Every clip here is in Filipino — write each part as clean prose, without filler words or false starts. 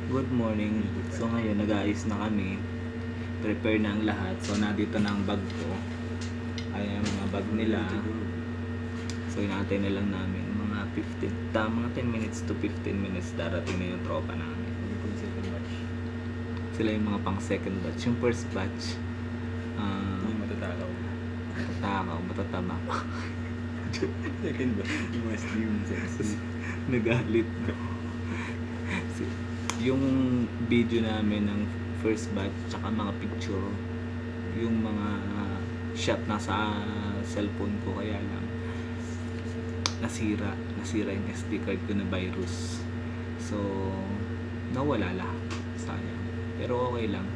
Good morning. So ngayon nag-aayos na kami. Prepare na ang lahat. So nandito na ang bag ko. Ay ang mga bag nila. So inaantay na lang namin mga 10 minutes to 15 minutes darating na yung tropa namin. Sila yung mga pang second batch. Yung first batch matatama. Second batch, yung mga slim, sexy. Nagalit. Yung video namin ng first batch tsaka mga picture, yung mga shot nasa cellphone ko, kaya lang nasira yung SD card ko na virus, so nawala lahat, sayang, pero okay lang.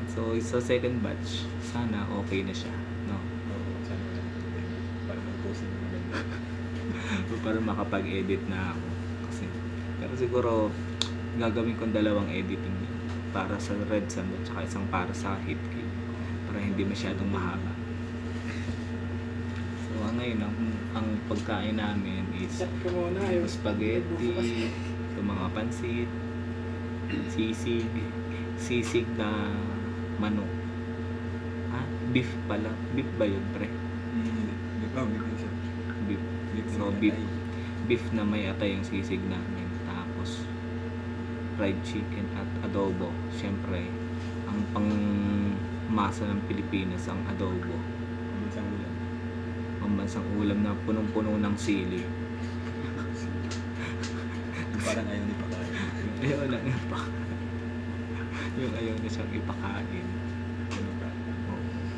So sa second batch sana okay na siya, no? Sana wala. Para mag-post na maganda. Para makapag-edit na ako kasi, pero siguro gagawin kong dalawang editing yun, para sa Red Sun at saka isang para sa HitKit, para hindi masyadong mahaba. So ngayon ang pagkain namin is yung spaghetti, yung mga pansit, sisig na manok, beef pala, beef ba yun pre? Beef. So beef na may atay yung sisig namin, tapos fried chicken at adobo. Siyempre ang pang masa ng Pilipinas ang adobo, pambansang ulam na punong-puno ng sili. Parang ayaw ni pakain. Ayaw lang yung ayaw na siyang ipakain.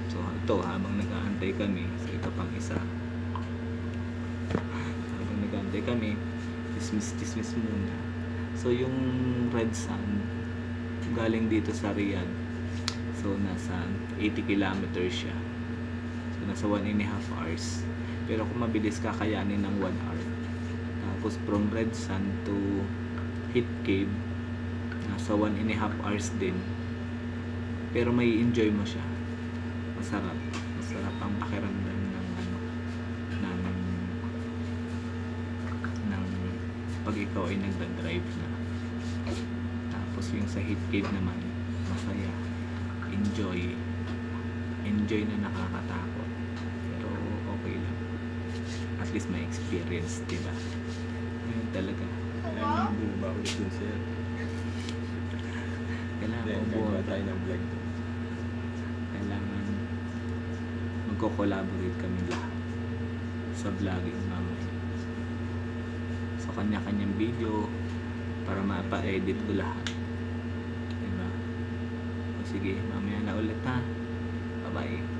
So ito, habang nag-aantay kami, so ito pang isa, habang nag-aantay kami, dismiss muna. So yung Red Sun galing dito sa Riyadh, so nasa 80 kilometers siya, so nasa 1.5 hours, pero kung mabilis kakayanin ng 1 hour. Tapos from Red Sun to Hit Cave nasa 1.5 hours din, pero may enjoy mo siya. Masarap ang pakiramdam ng pag ikaw ay nagda-drive na. Tapos yung sa Hit Cave naman, masaya, enjoy na nakakatakot, pero okay lang, at least may experience, diba? Yun talaga. Kailangan bumaba ulit dun sir. Kailangan Gagawa tayo ng vlog. Kailangan magko-collaborate kami lahat sa vlogging mamaya. So kanya-kanyang video para mapa-edit ko lahat, diba? O sige, mamaya na ulit ha. Bye-bye.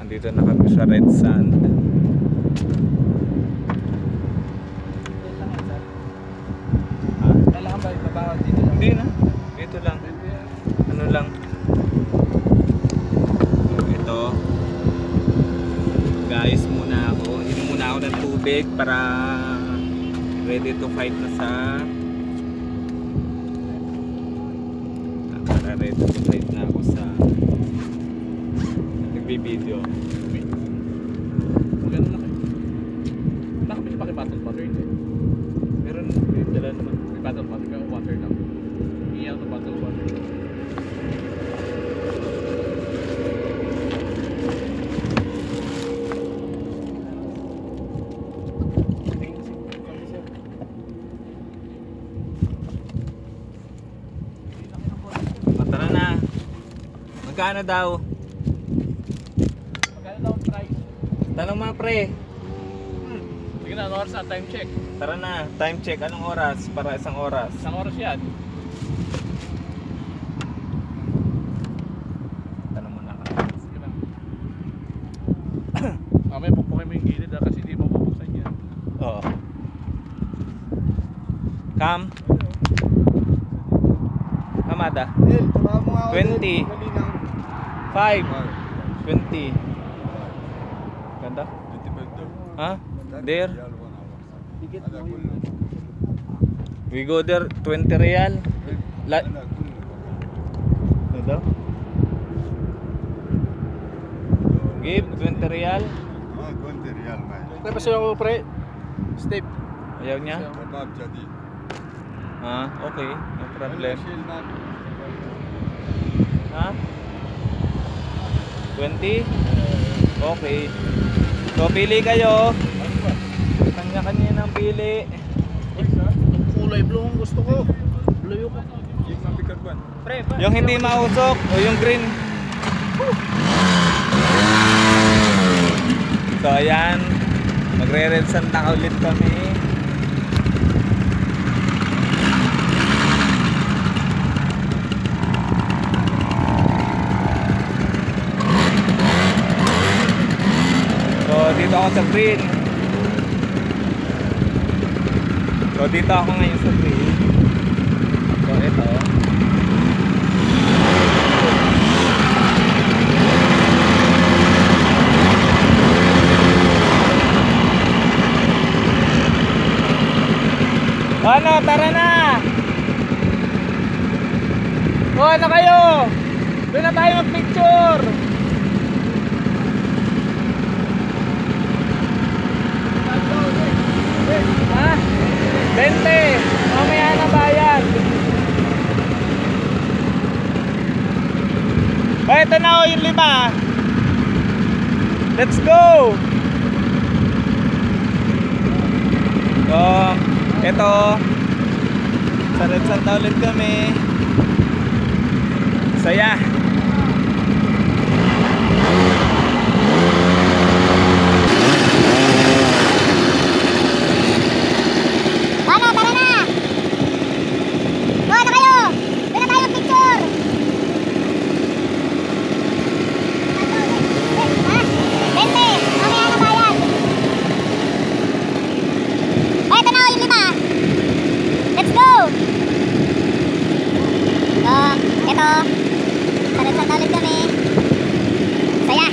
andito na kami sa Red Sand. Kailangan ba ibabaw dito lang? Hindi na. Dito lang. Ano lang. So, ito. Guys, muna ako. Inom muna ako ng tubig para ready to fight na sa ako sa nagbibideo. Maganda na kayo. Nakabili pa kay bottle water yun eh. Meron dala naman. May bottle water ka, water lang. Iyaw na bottle water. Tara na. Magkano daw? Magkano daw ang price? Tanong mga pre. Sige na, ano oras na? Time check. Tara na. Time check. Anong oras? Para isang oras. Isang oras yan. Tanong muna ka. Sige na. Mamaya pupukin mo yung gilid kasi hindi mo mabuksan yan. Oo. Cam. Kamada. 20. 5. 20. Ganda? Ha? There? We go there 20 real. Ano daw? Give 20 real. Pre, pa sa'yo ako pre. Step. Ayaw niya? Ah, okay. No problem. Ha? 20? Okay. So, pili kayo. Kanya-kanya ng pili. Kulay blue ang gusto ko. Blue ko. Pre, Yung hindi mausok o yung green. So, ayan. Magre-red sand na ulit kami. So, dito ako sa green. So, dito ako ngayon sa green. So, ito. Ano, tara na! O, ano kayo? Doon na tayo mag-picture! Ha? 20! Mamaya na bayad! O, ito na o yung 5! Let's go! So, ito sa Red Sand na ulit kami. Saya. Ano, tara na! O, ano kayo? Doon na tayo picture! Ha? 20! Mamaya na bayad! O, ito na o yung 5! Let's go! So, ito. Sa Red Sand na ulit kami. Saya.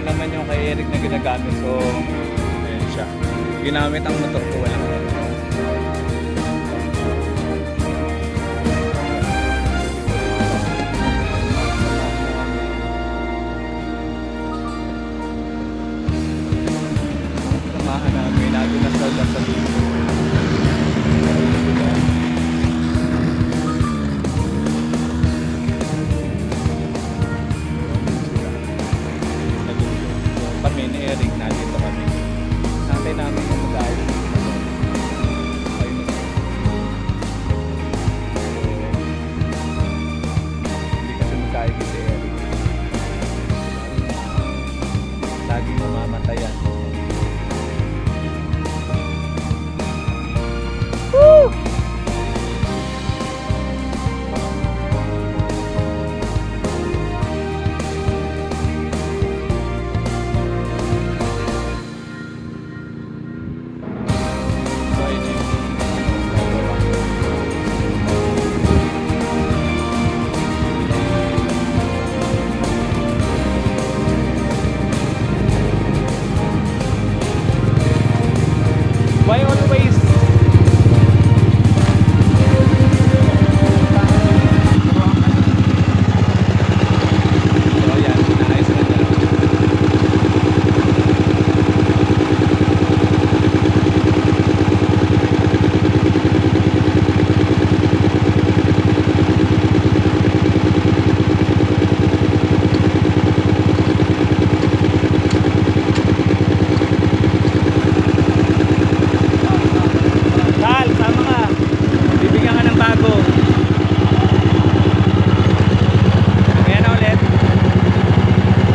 naman yung kay Eric na ginagamit. So, ayan siya. Ginamit ang motor ko